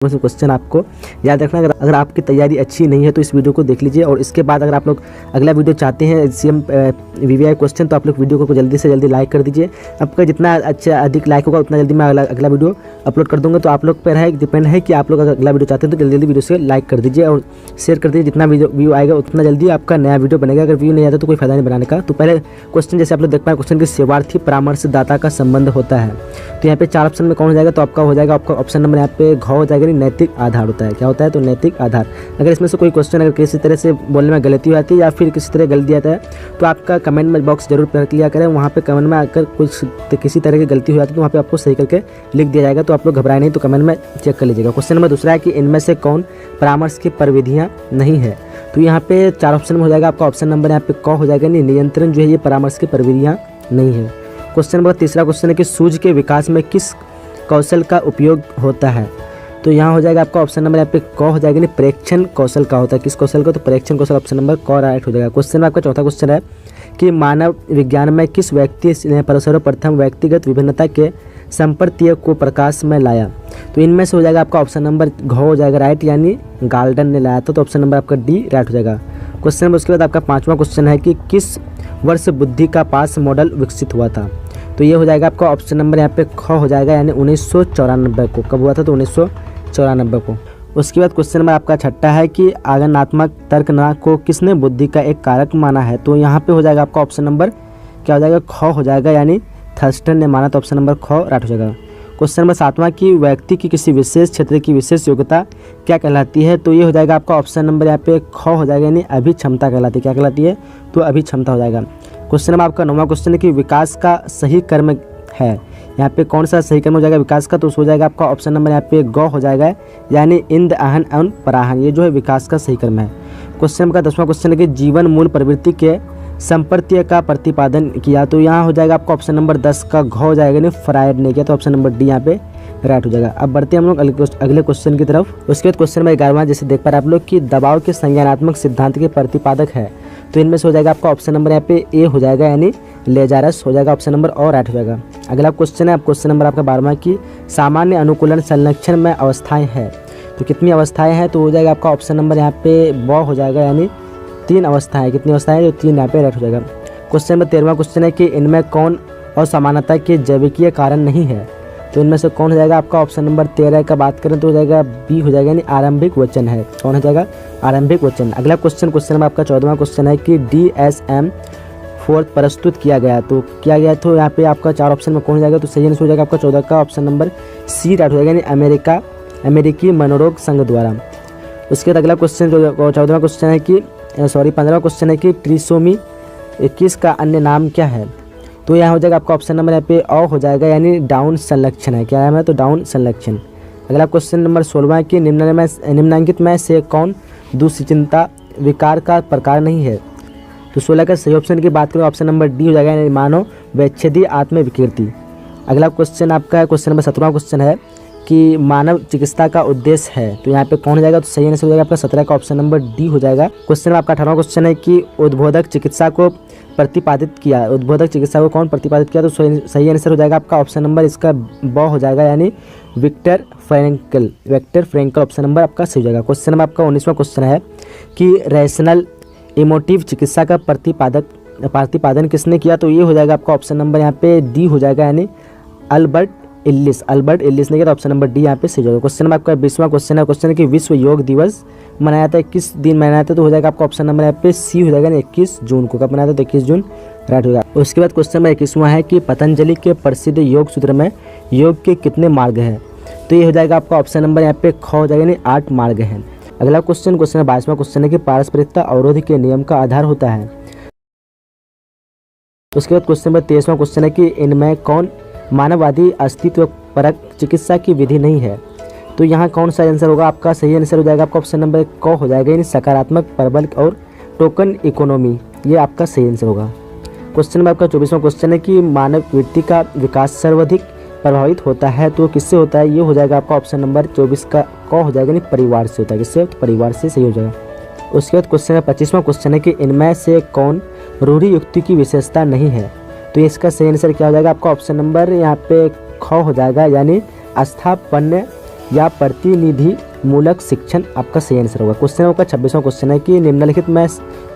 Question आपको याद रखना। अगर आपकी तैयारी अच्छी नहीं है तो इस वीडियो को देख लीजिए, और इसके बाद अगर आप लोग अगला वीडियो चाहते हैं सीएम वीवीआई क्वेश्चन तो आप लोग वीडियो को जल्दी से जल्दी लाइक कर दीजिए। आपका जितना अच्छा अधिक लाइक होगा उतना जल्दी मैं अगला वीडियो अपलोड कर दूंगा। तो आप लोग पर है डिपेंड है कि आप लोग अगर अगला वीडियो चाहते हैं तो जल्दी जल्दी वीडियो से लाइक कर दीजिए और शेयर कर दीजिए। जितना व्यू आएगा उतना जल्दी आपका नया वीडियो बनेगा। अगर व्यू नहीं आता तो कोई फायदा नहीं बनाने का। तो पहले क्वेश्चन जैसे आप लोग देख पाए, क्वेश्चन की सेवार्थी परामर्शदाता का संबंध होता है। तो यहाँ पे 4 ऑप्शन में कौन हो जाएगा, तो आपका हो जाएगा आपका ऑप्शन नंबर यहाँ पे घ हो जाएगा, नैतिक आधार होता है। क्या होता है, तो नैतिक आधार। अगर इसमें से कोई क्वेश्चन अगर किसी तरह से बोलने में गलती आती है या फिर किसी तरह गलती आता है तो आपका कमेंट में बॉक्स जरूर पढ़ लिया करें। वहाँ पे कमेंट में अगर कुछ किसी तरह की गलती हो जाती है तो वहाँ पे आपको सही करके लिख दिया जाएगा। तो आप लोग घबराए नहीं, तो कमेंट में चेक कर लीजिएगा। क्वेश्चन नंबर दूसरा है कि इनमें से कौन परामर्श की प्रविधियाँ नहीं है। तो यहाँ पे 4 ऑप्शन में हो जाएगा आपका ऑप्शन नंबर यहाँ पे क हो जाएगा, नहीं नियंत्रण जो है ये परामर्श की प्रविधियाँ नहीं है। क्वेश्चन नंबर तीसरा क्वेश्चन है कि सूझ के विकास में किस कौशल का उपयोग होता है। तो यहाँ हो जाएगा आपका ऑप्शन नंबर यहाँ पे क हो जाएगा, नहीं प्रेक्षण कौशल का होता है। किस कौशल का, तो प्रेक्षण कौशल ऑप्शन नंबर क राइट हो जाएगा। क्वेश्चन में आपका चौथा क्वेश्चन है कि मानव विज्ञान में किस व्यक्ति ने सर्वप्रथम व्यक्तिगत विभिन्नता के संप्रतीय को प्रकाश में लाया। तो इनमें से हो जाएगा आपका ऑप्शन नंबर घ हो जाएगा राइट, यानी गाल्डन ने लाया था। तो ऑप्शन नंबर आपका डी राइट हो जाएगा। क्वेश्चन नंबर उसके बाद आपका 5वां क्वेश्चन है कि किस वर्ष बुद्धि का पास मॉडल विकसित हुआ था। तो ये हो जाएगा आपका ऑप्शन नंबर यहाँ पे ख हो जाएगा, यानी 1994 को। कब हुआ था, तो 1994 को। उसके बाद क्वेश्चन नंबर आपका छठा है कि आगमनात्मक तर्कना को किसने बुद्धि का एक कारक माना है। तो यहाँ पे हो जाएगा आपका ऑप्शन नंबर क्या हो जाएगा, ख हो जाएगा, यानी थर्स्टन ने माना। तो ऑप्शन नंबर ख राइट हो जाएगा। क्वेश्चन नंबर 7वां कि व्यक्ति की किसी विशेष क्षेत्र की विशेष योग्यता क्या कहलाती है। तो ये हो जाएगा आपका ऑप्शन नंबर यहाँ पे ख हो जाएगा, यानी अभिक्षमता कहलाती है। क्या कहलाती है, तो अभिक्षमता हो जाएगा। क्वेश्चन नंबर आपका 9वां क्वेश्चन है कि विकास का सही कर्म है। यहाँ पे कौन सा सही कर्म हो जाएगा विकास का, तो हो जाएगा आपका ऑप्शन नंबर यहाँ पे ग हो जाएगा, यानी इंद आहन एवं पराहन, ये जो है विकास का सही कर्म है। क्वेश्चन नंबर का 10वां क्वेश्चन है कि जीवन मूल प्रवृत्ति के संप्रतीय का प्रतिपादन किया। तो यहाँ हो जाएगा आपका ऑप्शन नंबर 10 का घ हो जाएगा, नहीं फ्रायड ने किया। तो ऑप्शन नंबर डी यहाँ पे राइट हो जाएगा। अब बढ़ते हैं हम लोग अगले क्वेश्चन की तरफ। उसके बाद क्वेश्चन नंबर 11वां जैसे देख पा रहे आप लोग कि दबाव के संज्ञानात्मक सिद्धांत के प्रतिपादक है। तो इनमें से हो जाएगा आपका ऑप्शन नंबर यहाँ पे ए हो जाएगा, यानी लेजारस हो जाएगा। ऑप्शन नंबर और राइट हो जाएगा। अगला क्वेश्चन है क्वेश्चन नंबर आपका 12वां की सामान्य अनुकूलन संरक्षण में अवस्थाएं हैं। तो कितनी अवस्थाएं हैं, तो हो जाएगा आपका ऑप्शन नंबर यहाँ पे ब हो जाएगा, यानी 3 अवस्थाएं। कितनी अवस्थाएं, जो 3 यहाँ पे राइट हो जाएगा। क्वेश्चन नंबर 13वां क्वेश्चन है कि इनमें कौन असमानता के जैविकीय कारण नहीं है। तो इनमें से कौन हो जाएगा आपका ऑप्शन नंबर 13 का बात करें तो हो जाएगा बी हो जाएगा, यानी आरंभिक वचन है। कौन हो जाएगा, आरंभिक वचन। अगला क्वेश्चन नंबर आपका 14वां क्वेश्चन है कि DSM-4 प्रस्तुत किया गया। तो किया गया, तो यहाँ पे आपका 4 ऑप्शन में कौन हो जाएगा, तो सही आंसर हो जाएगा आपका 14 का ऑप्शन नंबर सी राइट हो जाएगा, यानी अमेरिकी मनोरोग संघ द्वारा। उसके बाद अगला क्वेश्चन जो 14वां क्वेश्चन है कि 15वां क्वेश्चन है कि ट्रिसोमी 21 का अन्य नाम क्या है। तो यहाँ हो जाएगा आपका ऑप्शन नंबर यहाँ पे अ हो जाएगा, यानी डाउन संलक्षण है। क्या है, तो डाउन संलक्षण। अगला क्वेश्चन नंबर 16 है कि निम्नलिखित में से कौन दुश्चिंता विकार का प्रकार नहीं है। तो 16 का सही ऑप्शन की बात करें ऑप्शन नंबर डी हो जाएगा, यानी मानव वैच्छेदी आत्मविकृति। अगला क्वेश्चन आपका क्वेश्चन नंबर 17वां क्वेश्चन है कि मानव चिकित्सा का उद्देश्य है। तो यहाँ पे कौन हो जाएगा, तो सही आंसर हो जाएगा आपका 17 का ऑप्शन नंबर डी हो जाएगा। क्वेश्चन आपका 18वां क्वेश्चन है कि उद्बोधक चिकित्सा को प्रतिपादित किया। उद्बोधक चिकित्सा को कौन प्रतिपादित किया, तो सही आंसर हो जाएगा आपका ऑप्शन नंबर इसका ब हो जाएगा, यानी विक्टर फ्रैंकल ऑप्शन नंबर आपका सही हो जाएगा। क्वेश्चन नंबर आपका 19वां क्वेश्चन है कि रैशनल इमोटिव चिकित्सा का प्रतिपादन किसने किया। तो ये हो जाएगा आपका ऑप्शन नंबर यहाँ पे डी हो जाएगा, यानी अल्बर्ट इल्लिस ने किया। तो ऑप्शन नंबर डी यहाँ पे सही होगा। क्वेश्चन नंबर आपका 20वां क्वेश्चन है, क्वेश्चन है कि विश्व योग दिवस मनाया था किस दिन मनाया था। तो हो जाएगा आपका ऑप्शन नंबर यहाँ पे सी हो जाएगा, 21 जून को। कब मनाया था, तो 21 जून राइट होगा। उसके बाद क्वेश्चन नंबर 21वां है कि पतंजलि के प्रसिद्ध योग सूत्र में योग के कितने मार्ग हैं। तो ये हो जाएगा आपका ऑप्शन नंबर यहाँ पे ख हो जाएगा, यानी 8 मार्ग हैं। अगला क्वेश्चन 22वां क्वेश्चन है कि पारस्परिकता अवरोध के नियम का आधार होता है। उसके बाद क्वेश्चन नंबर 23वां क्वेश्चन है कि इनमें कौन मानववादी अस्तित्व परक चिकित्सा की विधि नहीं है। तो यहाँ कौन सा आंसर होगा आपका, सही आंसर हो जाएगा आपका ऑप्शन नंबर क हो जाएगा, यानी सकारात्मक प्रबल और टोकन इकोनॉमी, ये आपका सही आंसर होगा। क्वेश्चन नंबर आपका 24वां क्वेश्चन है कि मानव वृत्ति का विकास सर्वाधिक प्रभावित होता है। तो किससे होता है, ये हो जाएगा आपका ऑप्शन नंबर 24 का क हो जाएगा, यानी परिवार से होता है। किससे, तो परिवार से सही हो जाएगा। उसके बाद क्वेश्चन 25वां क्वेश्चन है कि इनमें से कौन रूढ़ि युक्ति की विशेषता नहीं है। तो इसका सही आंसर क्या हो जाएगा आपका ऑप्शन नंबर यहाँ पे ख हो जाएगा, यानी स्थापन्य या प्रतिनिधि मूलक शिक्षण आपका सही आंसर होगा। क्वेश्चन आपका 26वां क्वेश्चन है कि निम्नलिखित में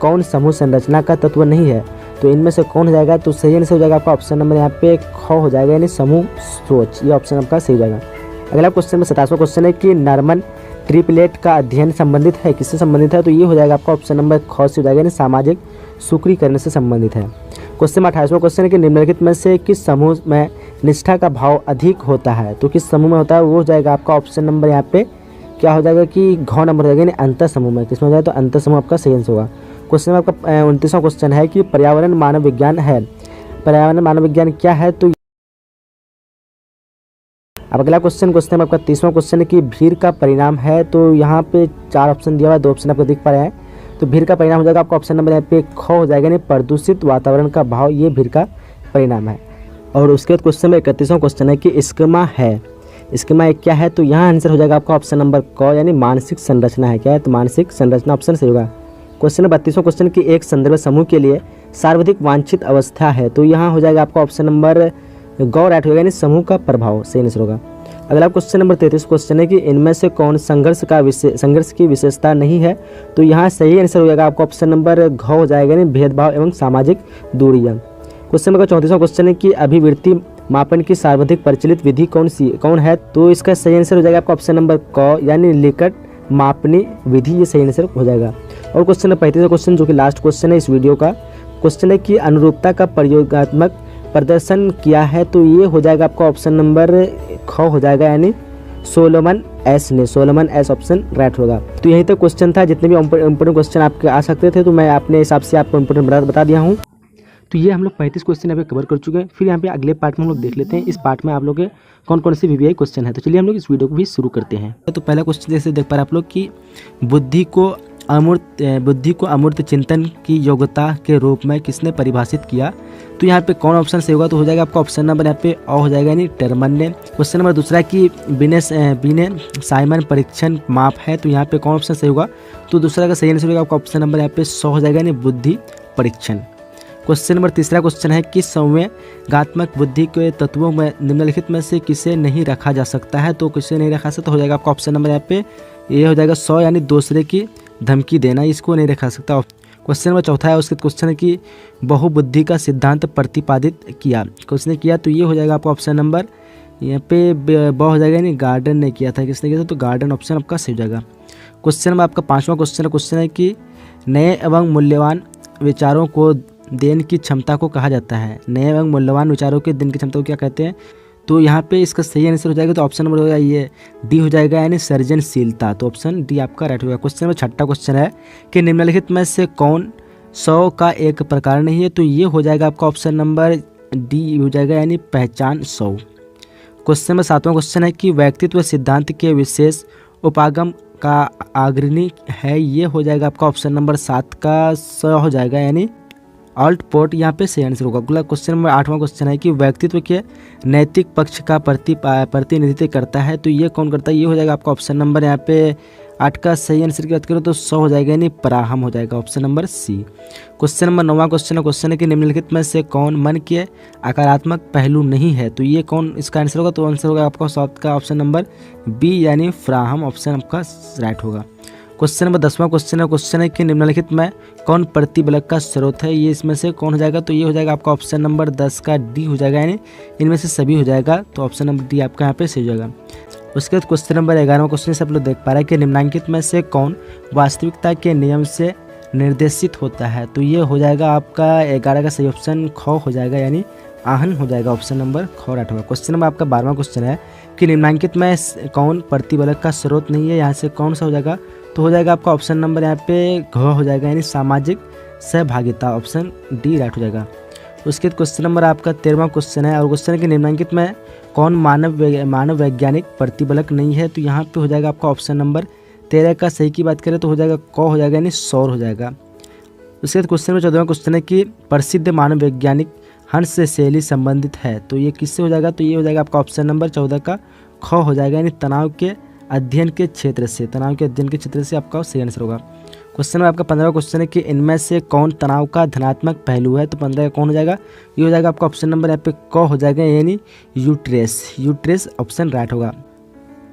कौन समूह संरचना का तत्व नहीं है, तो इनमें से कौन हो जाएगा, तो सही आंसर हो जाएगा आपका ऑप्शन नंबर यहाँ पे ख हो जाएगा, यानी समूह सोच, ये ऑप्शन आपका सही हो जाएगा। अगला क्वेश्चन में 27वां क्वेश्चन है कि नॉर्मन ट्रिपलेट का अध्ययन संबंधित है, किससे संबंधित है, तो ये हो जाएगा आपका ऑप्शन नंबर ख से हो जाएगा, यानी सामाजिक सूत्रीकरण से संबंधित है। क्वेश्चन में 28वां क्वेश्चन है कि निम्नलिखित में से किस समूह में निष्ठा का भाव अधिक होता है, तो किस समूह में होता है, वो हो जाएगा आपका ऑप्शन नंबर यहाँ पे क्या हो जाएगा कि घ नंबर हो जाएगा, यानी अंतर समूह में। किसमें हो जाएगा, तो अंतर समूह आपका सही आंसर होगा। क्वेश्चन में आपका 29वां क्वेश्चन है कि पर्यावरण मानव विज्ञान है, पर्यावरण मानव विज्ञान क्या है, तो अब अगला क्वेश्चन में आपका 30वां क्वेश्चन है कि भीड़ का परिणाम है, तो यहाँ पे 4 ऑप्शन दिया हुआ है, 2 ऑप्शन आपको दिख पा रहे हैं, तो भीड़ का परिणाम हो जाएगा आपका ऑप्शन नंबर यहाँ पे ख हो जाएगा, यानी प्रदूषित वातावरण का भाव, ये भीड़ का परिणाम है। और उसके बाद क्वेश्चन में 31वां क्वेश्चन है कि स्कीमा है, स्कीमा एक क्या है, तो यहाँ आंसर हो जाएगा आपका ऑप्शन नंबर क, यानी मानसिक संरचना है। क्या है, तो मानसिक संरचना ऑप्शन सही होगा। क्वेश्चन 32वां क्वेश्चन की एक संदर्भ समूह के लिए सर्वाधिक वांछित अवस्था है, तो यहाँ हो जाएगा आपका ऑप्शन नंबर ग राइट होगा, यानी समूह का प्रभाव सही आंसर होगा। अगला क्वेश्चन नंबर 33 क्वेश्चन है कि इनमें से कौन संघर्ष की विशेषता नहीं है, तो यहाँ सही आंसर हो जाएगा आपका ऑप्शन नंबर घ हो जाएगा, यानी भेदभाव एवं सामाजिक दूरियां। क्वेश्चन नंबर 34वां क्वेश्चन है कि अभिवृत्ति मापन की सर्वाधिक प्रचलित विधि कौन है, तो इसका सही आंसर हो जाएगा आपका ऑप्शन नंबर क, यानी निकट मापनी विधि, ये सही आंसर हो जाएगा। और क्वेश्चन नंबर 35वां क्वेश्चन जो कि लास्ट क्वेश्चन है इस वीडियो का, क्वेश्चन है कि अनुरूपता का प्रयोगात्मक प्रदर्शन किया है, तो ये हो जाएगा आपका ऑप्शन नंबर ख हो जाएगा, यानी सोलोमन एस ऑप्शन राइट होगा। तो यही तो क्वेश्चन था, जितने भी इंपोर्टेंट क्वेश्चन आपके आ सकते थे, तो मैं अपने हिसाब से आपको इंपोर्टेंट बता दिया हूँ। तो ये हम लोग 35 क्वेश्चन यहाँ पे कवर कर चुके हैं। फिर यहाँ पे अगले पार्ट में हम लोग देख लेते हैं इस पार्ट में आप लोग के कौन कौन से वीवीआई क्वेश्चन है। तो चलिए हम लोग इस वीडियो को भी शुरू करते हैं। तो पहला क्वेश्चन जैसे देख पा रहे आप लोग कि बुद्धि को अमूर्त चिंतन की योग्यता के रूप में किसने परिभाषित किया, तो यहाँ पे कौन ऑप्शन सही होगा, तो हो जाएगा आपका ऑप्शन नंबर यहाँ पे अ हो जाएगा, यानी टर्मन ने। क्वेश्चन नंबर दूसरा कि बिने साइमन परीक्षण माप है, तो यहाँ पे कौन ऑप्शन सही होगा, तो दूसरा का सही आंसर होगा आपका ऑप्शन नंबर यहाँ पे 100 हो जाएगा, यानी बुद्धि परीक्षण। क्वेश्चन नंबर तीसरा क्वेश्चन है कि संवेगात्मक बुद्धि के तत्वों में निम्नलिखित में से किसे नहीं रखा जा सकता है, तो किसे नहीं रखा सकता, तो हो जाएगा आपका ऑप्शन नंबर यहाँ पे ये हो जाएगा 100, यानी दूसरे की धमकी देना, इसको नहीं रखा सकता। क्वेश्चन नंबर चौथा है, उसके क्वेश्चन है कि बहुबुद्धि का सिद्धांत प्रतिपादित किया, किसने किया, तो ये हो जाएगा आपका ऑप्शन नंबर यहाँ पे ब हो जाएगा, यानी गार्डन ने किया था। किसने किया था, तो गार्डन ऑप्शन आपका सही हो जाएगा। क्वेश्चन में आपका 5वां क्वेश्चन है कि नए एवं मूल्यवान विचारों को देने की क्षमता को कहा जाता है, नए एवं मूल्यवान विचारों के देने की क्षमता को क्या कहते हैं, तो यहाँ पे इसका सही आंसर हो जाएगा, तो ऑप्शन नंबर हो जाएगा ये डी हो जाएगा, यानी सृजनशीलता, तो ऑप्शन डी आपका राइट होगा। क्वेश्चन नंबर 6वां क्वेश्चन है कि निम्नलिखित में से कौन 100 का एक प्रकार नहीं है, तो ये हो जाएगा आपका ऑप्शन नंबर डी हो जाएगा, यानी पहचान 100। क्वेश्चन नंबर 7वां क्वेश्चन है कि व्यक्तित्व सिद्धांत के विशेष उपागम का अग्रणी है, ये हो जाएगा आपका ऑप्शन नंबर 7 का 100 हो जाएगा, यानी ऑल्ट पोर्ट यहाँ पे सही आंसर होगा। अगला क्वेश्चन नंबर 8वां क्वेश्चन है कि व्यक्तित्व के नैतिक पक्ष का प्रतिनिधित्व करता है, तो ये कौन करता है, ये हो जाएगा आपका ऑप्शन नंबर यहाँ पे 8 का सही आंसर की बात करो तो 100 हो जाएगा, यानी पराहम हो जाएगा, option number C. Question number 9वां क्वेश्चन है कि निम्नलिखित में से कौन मन के आकारात्मक पहलू नहीं है, तो ये कौन इसका आंसर होगा, तो आंसर होगा आपका 7 का ऑप्शन नंबर बी, यानी फ्राहम ऑप्शन आपका राइट होगा। क्वेश्चन नंबर 10वां क्वेश्चन है कि निम्नलिखित में कौन प्रतिबलक का स्रोत है, ये इसमें से कौन हो जाएगा, तो ये हो जाएगा आपका ऑप्शन नंबर 10 का डी हो जाएगा, यानी इनमें से सभी हो जाएगा, तो ऑप्शन नंबर डी आपका यहाँ पे सही हो जाएगा। उसके बाद क्वेश्चन नंबर 11वां क्वेश्चन से आप लोग देख पा रहे हैं कि निम्नलिखित में से कौन वास्तविकता के नियम से निर्देशित होता है, तो ये हो जाएगा आपका 11 का सही ऑप्शन ख हो जाएगा, यानी आहन हो जाएगा, ऑप्शन नंबर ख राइट होगा। क्वेश्चन नंबर आपका 12वां क्वेश्चन है कि निम्नलिखित में कौन प्रतिबलक का स्रोत नहीं है, यहाँ से कौन सा हो जाएगा, तो हो जाएगा आपका ऑप्शन नंबर यहाँ पे घ हो जाएगा, यानी सामाजिक सहभागिता, ऑप्शन डी राइट हो जाएगा। उसके बाद क्वेश्चन नंबर आपका 13वां क्वेश्चन है, और क्वेश्चन है कि निम्नलिखित में कौन मानव वैज्ञानिक प्रतिबलक नहीं है, तो यहाँ पे हो जाएगा आपका ऑप्शन नंबर 13 का सही की बात करें तो हो जाएगा क हो जाएगा, यानी सौर हो जाएगा। उसके बाद क्वेश्चन नंबर 14वां क्वेश्चन है कि प्रसिद्ध मानव वैज्ञानिक हंस से शैली संबंधित है, तो ये किससे हो जाएगा, तो ये हो जाएगा आपका ऑप्शन नंबर 14 का ख हो जाएगा, यानी तनाव के अध्ययन के क्षेत्र से आपका सही आंसर होगा। क्वेश्चन में आपका 15वां क्वेश्चन है कि इनमें से कौन तनाव का धनात्मक पहलू है, तो 15 का कौन हो जाएगा, ये हो जाएगा आपका ऑप्शन नंबर यहाँ पे क हो जाएगा, यानी यूट्रेस ऑप्शन राइट होगा।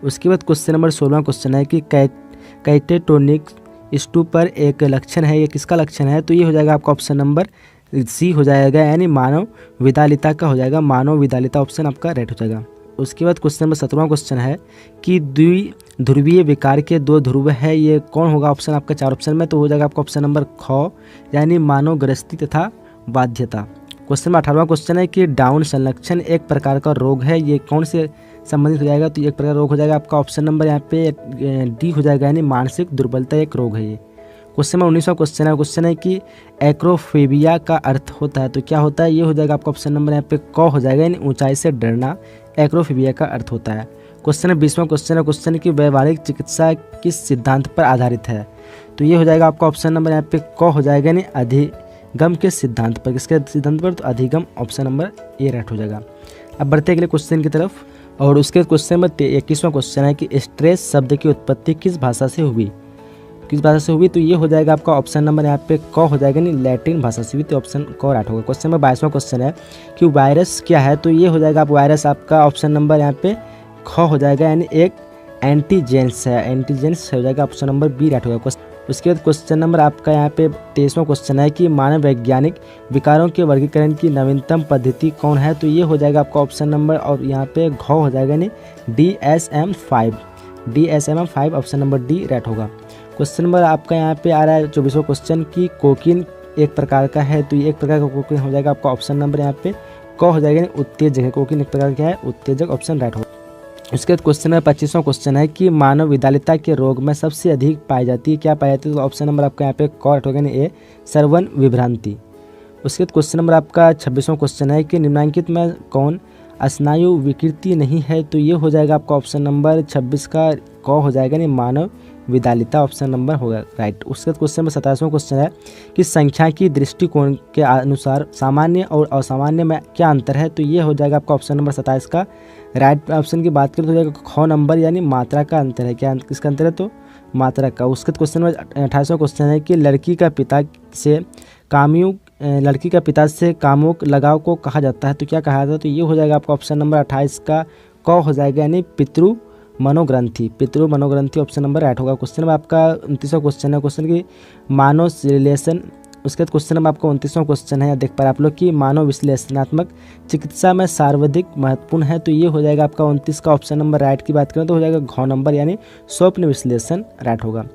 उसके बाद क्वेश्चन नंबर 16 क्वेश्चन है कि कैटेटोनिक स्टू पर एक लक्षण है, ये किसका लक्षण है? तो ये हो जाएगा आपका ऑप्शन नंबर सी हो जाएगा, यानी मानव विदालिता का हो जाएगा। मानव विदालिता ऑप्शन आपका राइट हो जाएगा। उसके बाद क्वेश्चन नंबर 17वां क्वेश्चन है कि द्विध्रुवीय विकार के 2 ध्रुव है, ये कौन होगा? ऑप्शन आपका 4 ऑप्शन में, तो हो जाएगा आपका ऑप्शन नंबर ख, यानी मानव ग्रस्ती तथा बाध्यता। क्वेश्चन नंबर 18वां क्वेश्चन है कि डाउन संलक्षण एक प्रकार का रोग है, ये कौन से संबंधित हो जाएगा? तो एक प्रकार रोग हो जाएगा आपका ऑप्शन नंबर यहाँ पे डी हो जाएगा, यानी मानसिक दुर्बलता एक रोग है ये। क्वेश्चन नंबर 19वां क्वेश्चन है कि एक्रोफोबिया का अर्थ होता है, तो क्या होता है? ये हो जाएगा आपका ऑप्शन नंबर यहाँ पे क हो जाएगा, यानी ऊंचाई से डरना एक्रोफोबिया का अर्थ होता है। क्वेश्चन नंबर 20वां क्वेश्चन है कि व्यवहारिक चिकित्सा किस सिद्धांत पर आधारित है? तो ये हो जाएगा आपका ऑप्शन नंबर यहाँ पे क हो जाएगा, यानी अधिगम के सिद्धांत पर। किसके सिद्धांत पर? तो अधिगम ऑप्शन नंबर ए राइट हो जाएगा। अब बढ़ते अगले क्वेश्चन की तरफ, और उसके क्वेश्चन नंबर 21वां क्वेश्चन है कि स्ट्रेस शब्द की उत्पत्ति किस भाषा से हुई? किस भाषा से हुई? तो ये हो जाएगा आपका ऑप्शन नंबर यहाँ पे क हो जाएगा, नहीं लैटिन भाषा से हुई, तो ऑप्शन क राइट होगा। क्वेश्चन नंबर 22वां क्वेश्चन है कि वायरस क्या है? तो ये हो जाएगा आप वायरस आपका ऑप्शन नंबर यहाँ पे ख हो जाएगा, यानी एक एंटीजेंस है, एंटीजेंस हो जाएगा, ऑप्शन नंबर बी राइट होगा। उसके बाद क्वेश्चन नंबर आपका यहाँ पे 23वां क्वेश्चन है कि मानव वैज्ञानिक विकारों के वर्गीकरण की नवीनतम पद्धति कौन है? तो ये हो जाएगा आपका ऑप्शन नंबर और यहाँ पे घ हो जाएगा, यानी DSM-5 option number D right होगा। क्वेश्चन नंबर आपका यहाँ पे आ रहा है 24वां क्वेश्चन की कोकीन एक प्रकार का है, तो ये एक प्रकार का कोकीन हो जाएगा आपका ऑप्शन नंबर यहाँ पे क हो जाएगा, यानी उत्तेजक है। कोकीन एक प्रकार क्या है? उत्तेजक, ऑप्शन राइट होगा। उसके बाद क्वेश्चन नंबर 25वां क्वेश्चन है कि मानव विदालिता के रोग में सबसे अधिक पाई जाती है, क्या पाई जाती है? तो ऑप्शन नंबर आपका यहाँ पे क राइट होगा, यानी ए श्रवण विभ्रांति। उसके बाद क्वेश्चन नंबर आपका 26वां क्वेश्चन है कि निम्नलिखित में कौन स्नायु विकृति नहीं है? तो ये हो जाएगा आपका ऑप्शन नंबर 26 का क हो जाएगा, यानी मानव विदालिता ऑप्शन नंबर होगा राइट। उसके बाद क्वेश्चन नंबर 27वां क्वेश्चन है कि संख्या की दृष्टिकोण के अनुसार सामान्य और असामान्य में क्या अंतर है? तो ये हो जाएगा आपका ऑप्शन नंबर 27 का राइट। ऑप्शन की बात करें तो हो जाएगा ख नंबर, यानी मात्रा का अंतर है। क्या किसका अंतर है? तो मात्रा का। उसके बाद क्वेश्चन नंबर 28वां क्वेश्चन है कि लड़की का पिता से कामुक लगाव को कहा जाता है, तो क्या कहा जाता है? तो ये हो जाएगा आपका ऑप्शन नंबर 28 का क हो जाएगा, यानी पितृ मनोग्रंथि ऑप्शन नंबर राइट होगा। क्वेश्चन नंबर आपका 29वां क्वेश्चन है क्वेश्चन की मानव रिलेशन। उसके बाद क्वेश्चन नंबर आपका 29वां क्वेश्चन है, देख पा रहे आप लोग कि मानव विश्लेषणात्मक चिकित्सा में सर्वाधिक महत्वपूर्ण है, तो ये हो जाएगा आपका 29 का ऑप्शन नंबर राइट की बात करें तो हो जाएगा घ नंबर, यानी स्वप्न विश्लेषण राइट होगा।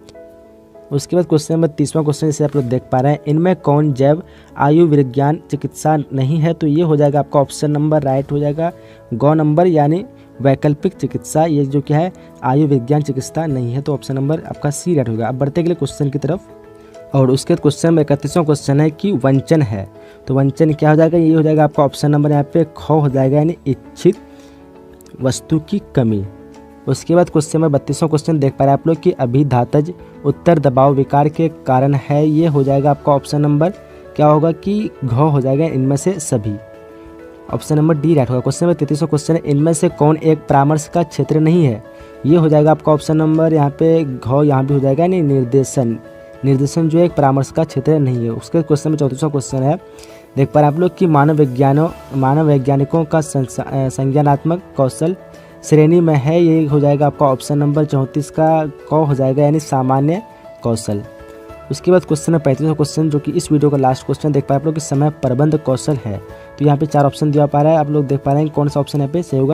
उसके बाद क्वेश्चन नंबर 30वां क्वेश्चन जैसे आप लोग देख पा रहे हैं, इनमें कौन जैव आयु विज्ञान चिकित्सा नहीं है? तो ये हो जाएगा आपका ऑप्शन नंबर राइट हो जाएगा ग नंबर, यानी वैकल्पिक चिकित्सा, ये जो क्या है आयु विज्ञान चिकित्सा नहीं है, तो ऑप्शन नंबर आपका सी राइट होगा। अब बढ़ते अगले क्वेश्चन की तरफ, और उसके क्वेश्चन नंबर 31वां क्वेश्चन है कि वंचन है, तो वंचन क्या हो जाएगा? ये हो जाएगा आपका ऑप्शन नंबर यहाँ पे ख हो जाएगा, यानी इच्छित वस्तु की कमी। उसके बाद क्वेश्चन नंबर 32वां क्वेश्चन देख पा रहे हैं आप लोग कि अभिधातज उत्तर दबाव विकार के कारण है, ये हो जाएगा आपका ऑप्शन नंबर क्या होगा कि घ हो जाएगा, इनमें से सभी, ऑप्शन नंबर डी राइट होगा। क्वेश्चन नंबर 33वां क्वेश्चन है इनमें से कौन एक परामर्श का क्षेत्र नहीं है? ये हो जाएगा आपका ऑप्शन नंबर यहाँ पे घ यहाँ पे हो जाएगा, यानी निर्देशन जो एक परामर्श का क्षेत्र नहीं है। उसके क्वेश्चन में 34वां क्वेश्चन है, देख पा रहे आप लोग कि मानव वैज्ञानिकों का संज्ञानात्मक कौशल श्रेणी में है, ये हो जाएगा आपका ऑप्शन नंबर 34 का क हो जाएगा, यानी सामान्य कौशल। उसके बाद क्वेश्चन नंबर 35वां क्वेश्चन जो कि इस वीडियो का लास्ट क्वेश्चन देख पा रहे आप लोग कि समय प्रबंध कौशल है, तो यहाँ पे 4 ऑप्शन दिया पा रहा है, आप लोग देख पा रहे हैं कौन सा ऑप्शन यहाँ पे सही होगा।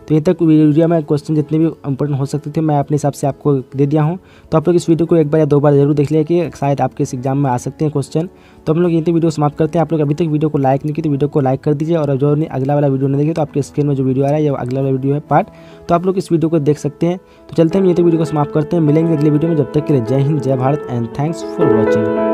तो ये तक वीडियो में क्वेश्चन जितने भी इंपॉर्टेंट हो सकते थे मैं अपने हिसाब से आपको दे दिया हूँ, तो आप लोग इस वीडियो को एक बार या 2 बार जरूर देख लिया कि शायद आपके इस एग्जाम में आ सकते हैं क्वेश्चन। तो हम लोग यहीं तक वीडियो समाप्त करते हैं। आप लोग अभी तक वीडियो को लाइक नहीं की तो वीडियो को लाइक कर दीजिए, और जो अगला वाला वीडियो नहीं देखे तो आपके स्क्रीन में जो वीडियो आ रहा है ये अगला वाला वीडियो है पार्ट, तो आप लोग इस वीडियो को देख सकते हैं। तो चलते हैं, ये तो वीडियो को समाप्त करते हैं, मिलेंगे अगले वीडियो में, जब तक के लिए जय हिंद, जय Bharat and thanks for watching.